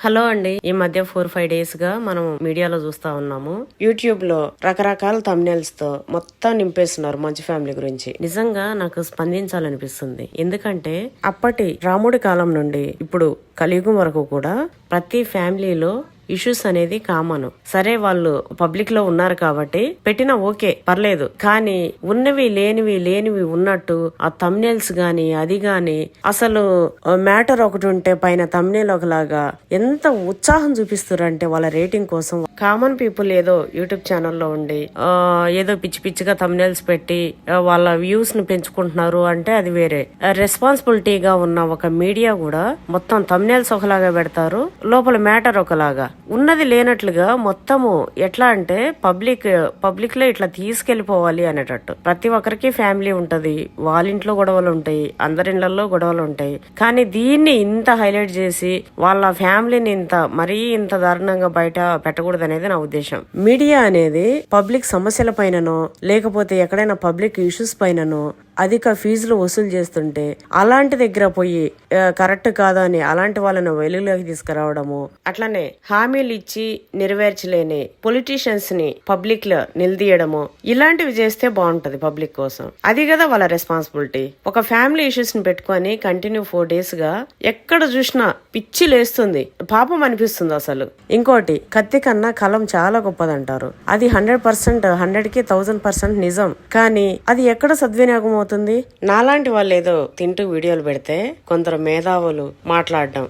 Hello అండి. ఈ మధ్య 4-5 డేస్ గా మనం మీడియాలో చూస్తా ఉన్నాము. యూట్యూబ్ లో రకరకాల థంబ్నెయిల్స్ తో మొత్తం నింపేస్తున్నారు మంచు ఫ్యామిలీ గురించి. నిజంగా నాకు స్పందించాలనిపిస్తుంది. ఎందుకంటే అప్పటి రాముడి కాలం నుండి ఇప్పుడు కలియుగం వరకు కూడా ప్రతి ఫ్యామిలీలో ఇష్యూస్ అనేది కామన్. సరే వాళ్ళు పబ్లిక్ లో ఉన్నారు కాబట్టి పెట్టినా ఓకే పర్లేదు, కానీ ఉన్నవి లేనివి ఉన్నట్టు ఆ థంబ్నెయిల్స్ గాని అది గాని అసలు మ్యాటర్ ఒకటి ఉంటే పైన థంబ్నెయిల్ ఒకలాగా ఎంత ఉత్సాహం చూపిస్తారంటే వాళ్ళ రేటింగ్ కోసం. కామన్ పీపుల్ ఏదో యూట్యూబ్ ఛానల్లో ఉండి ఏదో పిచ్చి పిచ్చిగా థంబ్నెయిల్స్ పెట్టి వాళ్ళ వ్యూస్ ని పెంచుకుంటున్నారు అంటే అది వేరే. రెస్పాన్సిబిలిటీగా ఉన్న ఒక మీడియా కూడా మొత్తం థంబ్నెయిల్స్ ఒకలాగా పెడతారు, లోపల మ్యాటర్ ఒకలాగా, ఉన్నది లేనట్లుగా మొత్తము ఎట్లా అంటే పబ్లిక్ లో ఇట్లా తీసుకెళ్లిపోవాలి అనేటట్టు. ప్రతి ఒక్కరికి ఫ్యామిలీ ఉంటది, వాళ్ళ ఇంట్లో గొడవలు ఉంటాయి, అందరి ఇళ్లలో గొడవలు ఉంటాయి, కానీ దీన్ని ఇంత హైలైట్ చేసి వాళ్ళ ఫ్యామిలీని ఇంత దారుణంగా బయట పెట్టకూడదు అనేది నా ఉద్దేశం. మీడియా అనేది పబ్లిక్ సమస్యల పైననో లేకపోతే ఎక్కడైనా పబ్లిక్ ఇష్యూస్ పైననో అధిక ఫీజులు వసూలు చేస్తుంటే అలాంటి దగ్గర పోయి కరెక్ట్ కాదా అని అలాంటి వాళ్ళను వెలుగులోకి తీసుకురావడము, అట్లనే హామీలు ఇచ్చి నెరవేర్చలేని పొలిటీషియన్స్ ని పబ్లిక్ లో నిలదీయడము, ఇలాంటివి చేస్తే బాగుంటది పబ్లిక్ కోసం. అది కదా వాళ్ళ రెస్పాన్సిబిలిటీ. ఒక ఫ్యామిలీ ఇష్యూస్ ని పెట్టుకొని కంటిన్యూ 4 days గా ఎక్కడ చూసినా పిచ్చి లేస్తుంది, పాపం అనిపిస్తుంది అసలు. ఇంకోటి, కత్తి కన్నా కలం చాలా గొప్పదంటారు. అది 100%, 100కి 1000% నిజం. కానీ అది ఎక్కడ సద్వినియోగం అవుతుంది? నాలాంటి వాళ్ళు ఏదో తింటూ వీడియోలు పెడితే కొందరు మేధావులు మాట్లాడడం,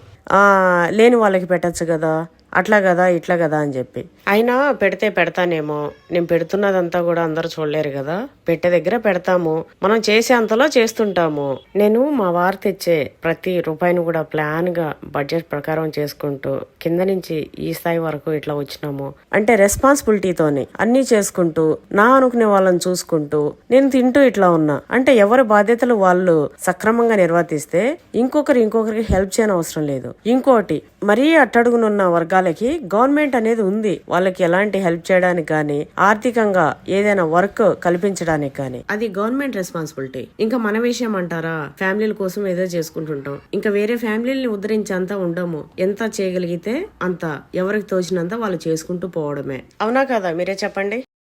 లేని వాళ్ళకి పెట్టచ్చు కదా, అట్లా కదా ఇట్లా కదా అని చెప్పి. అయినా పెడితే పెడతానేమో, నేను పెడుతున్నదంతా కూడా అందరూ చూడలేరు కదా, పెట్టే దగ్గర పెడతాము, మనం చేసే అంతలో చేస్తుంటాము. నేను మా వారు తెచ్చే ప్రతి రూపాయిని కూడా ప్లాన్ గా బడ్జెట్ ప్రకారం చేసుకుంటూ కింద నుంచి ఈ స్థాయి వరకు ఇట్లా వచ్చినాము అంటే రెస్పాన్సిబిలిటీతోని అన్ని చేసుకుంటూ నా అనుకునే వాళ్ళని చూసుకుంటూ నేను తింటూ ఇట్లా ఉన్నా అంటే ఎవరి బాధ్యతలు వాళ్ళు సక్రమంగా నిర్వర్తిస్తే ఇంకొకరికి హెల్ప్ చేయని అవసరం లేదు. ఇంకోటి, మరీ అట్టడుగునున్న వర్గాలకి గవర్నమెంట్ అనేది ఉంది, వాళ్ళకి ఎలాంటి హెల్ప్ చేయడానికి కానీ ఆర్థికంగా ఏదైనా వర్క్ కల్పించడానికి కానీ అది గవర్నమెంట్ రెస్పాన్సిబిలిటీ. ఇంకా మన విషయం అంటారా, ఫ్యామిలీల కోసం ఏదో చేసుకుంటుంటాం, ఇంకా వేరే ఫ్యామిలీని ఉద్ధరించేంత ఉండము. ఎంత చేయగలిగితే అంత ఎవరికి తోచినంత వాళ్ళు చేసుకుంటూ పోవడమే. అవునా కదా, మీరే చెప్పండి.